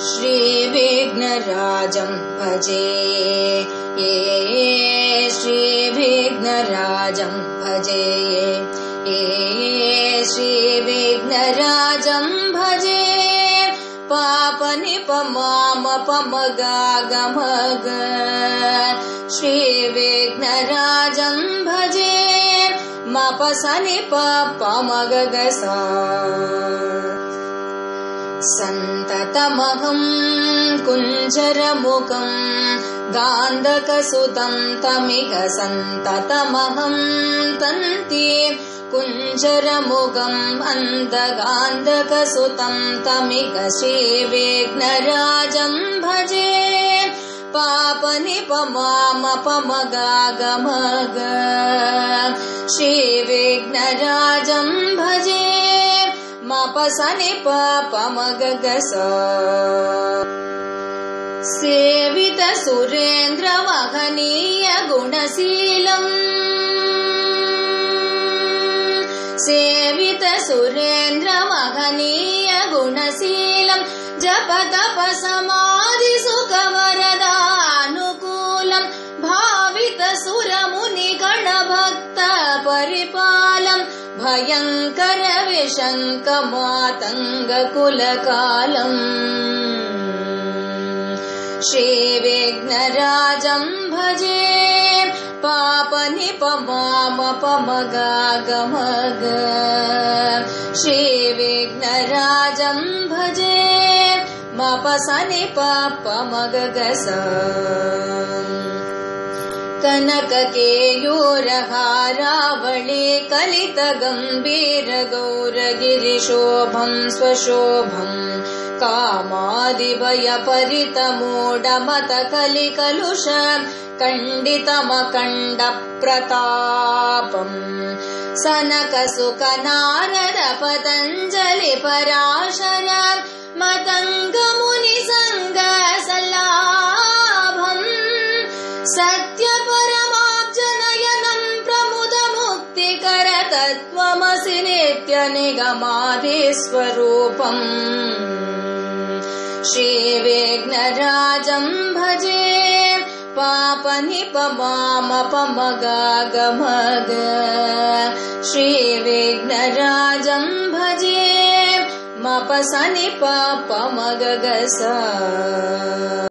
श्रीविघ्नराजं भजे श्रीविघ्नराजं भजे श्रीविघ्नराजं भजे पापनिपमामपमगागमग श्रीविघ्नराजं भजे मपसनिपमगगसा सन्ततमहं कुञ्जरमुखं गान्धकसुतं तमिह सन्ततमहं तन्ति कुञ्जरमुखं अन्धगान्धकसुतं तमिह श्रीविघ्नराजं भजे पापनिपमामपमगागमग श्रीविघ्नराजं भजे मपसनिपमगगसा सेवित सुरेन्द्र महनीय गुणशीलम् सेवित सुरेन्द्र महनीय गुणशीलम् जप तप समाधि सुख वरदानुकूलम् भावित सुरमुनि गण भक्त परिपालम् भयंकर विशंक मातंग कुलकालम् श्रीविघ्नराजं भजे पापनिपमामपमगागमग श्रीविघ्नराजं भजे मपसनिपमगगसा कनक केयूरहारावळे कलित गंभीर गौरगिरिशोभं स्वशोभं कामादिभय परित मूढमत कलिकलुष खण्डितमखण्ड प्रतापम् सनक सुख नारद पतञ्जलि पराशर मतंग मुनि संग सल्लाभम् सत्य परमाब्जनयनं प्रमुद मुक्तिकर तत्त्वमसि नित्य निगमादिस्वरूपम् श्रीविघ्नराजं भजे पापनिपमामपमगागमग श्रीविघ्नराजं भजे मपसनिपमगगसा।